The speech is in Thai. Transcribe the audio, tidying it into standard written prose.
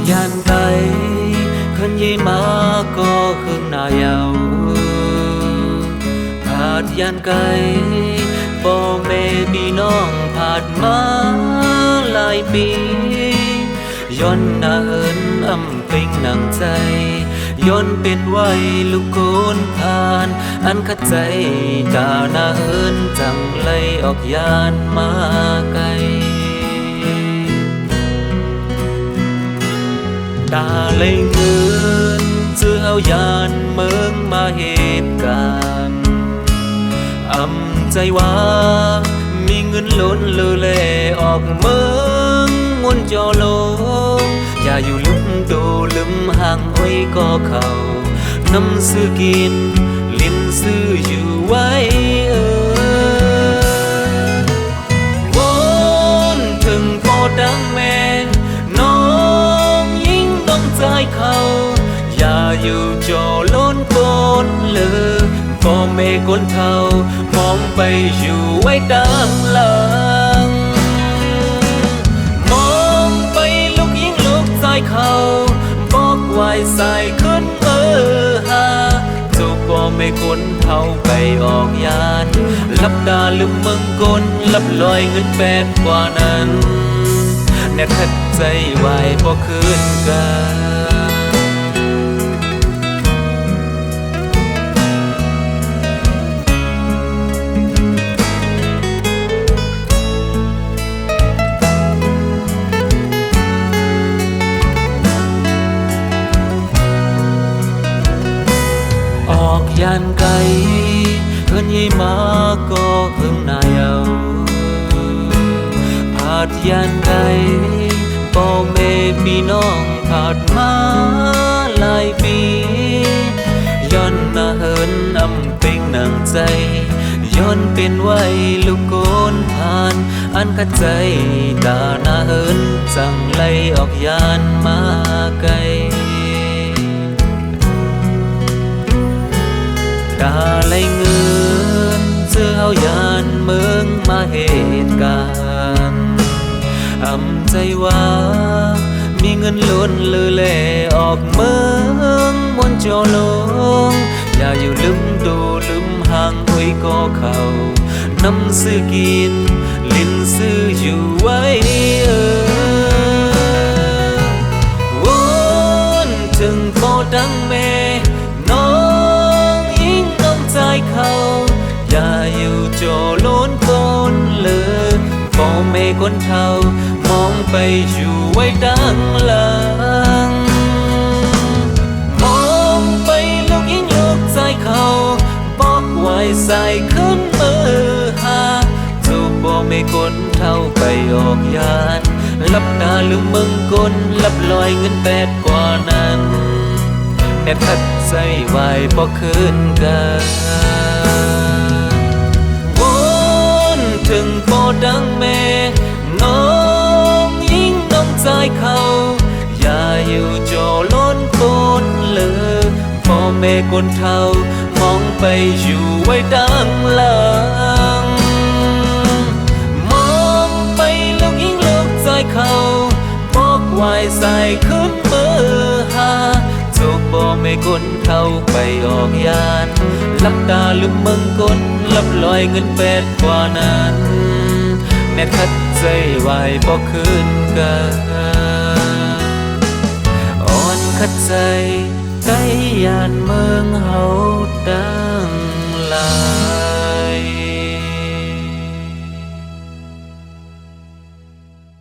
dàn tay khấn dây má có hương nào giàu phạt dàn câyพ่อแม่พี่น้องผ่านมาหลายปีย้อนหน้าเอินอำเป็นหนังใจย้อนเป็นไว้ลูกโกนผ่านอันขัดใจตาหน้าเอินจังไล่ออกยานมาไกลตาเลยเงินเสื้อเอายานเมืองมาเหตุการณ์อำใจว่ามีเงินล้นเลือเล่ออกเมืองมวนจอโลอย่าอยู่ลืมดูลืมห่างอ้อยก็เขาน้ำซื้อกินลิ้นซื้ออยู่ไว้วนถึงพ่อดังแม่น้องยิ่งต้องใจเขาอย่าอยู่จอล้นก้นเลยพ่อแม่คนเฒ่ามองไปอยู่ไว้ดังหลังมองไปลูกยิ่งลูกใจเขาบอกไว้ใส่ขึ้นหาจูบพ่อแม่คนเฒ่าไปออกยานลับตาลืมเมืองกลลับลอยเงินแปดกว่านั้นแน่ขัดใจไว้พอคืนกันออกยานไกลเพื่อนยี่มาก็หึงนายเอาผาดยานไกลพ่อแม่พี่น้องผาดมาหลายปีย้อนหน้าเหินอำเป็นหนังใจย้อนเป็นไว้ลูกโกนผ่านอันขัดใจตาหน้าเหินจังไล่ออกยานมาไกลตาไหลเงินเสื้อเอายานเมืองมาเหตุการณ์อำใจว่ามีเงินล้นเลือเล่ออกเมืองมวนจอลงอย่าอยู่ลืมดูลืมห่างอ้อยก็เขาน้ำซื้อกินลิ้นซื้ออยู่ไว้วนถึงพ่อดังแม่น้องยิ่งต้องใจเขาอย่าอยู่จอล้นก้นเลยพ่อแม่คนเฒ่ามองไปอยู่ไว้ดังหลังมองไปลูกยิ่งลูกใจเขาบอกไว้ใส่ขึ้นมือหาจูบพ่อแม่คนเฒ่าไปออกยานลับตาลืมเมืองกลลับลอยเงินแปดกว่านั้นแน่พัดใจไว้พอคืนกันวนถึงพ่อดังแม่น้องยิ่งต้องใจเขาอย่าอยู่จอล้นก้นเลยพ่อแม่คนเฒ่ามองไปอยู่ไว้ดังหลังมองไปลูกยิ่งลูกใจเขาบอกไว้ใส่ขึ้นมือหาจูบพ่อแม่คนเฒ่าไปออกยานลับตาลืมเมืองกลลับลอยเงินแปดกว่านั้นแน่ขัดใจไว้พอคืนกันอ่อนขัดใจใกล้ยานเมืองเฮาดังลา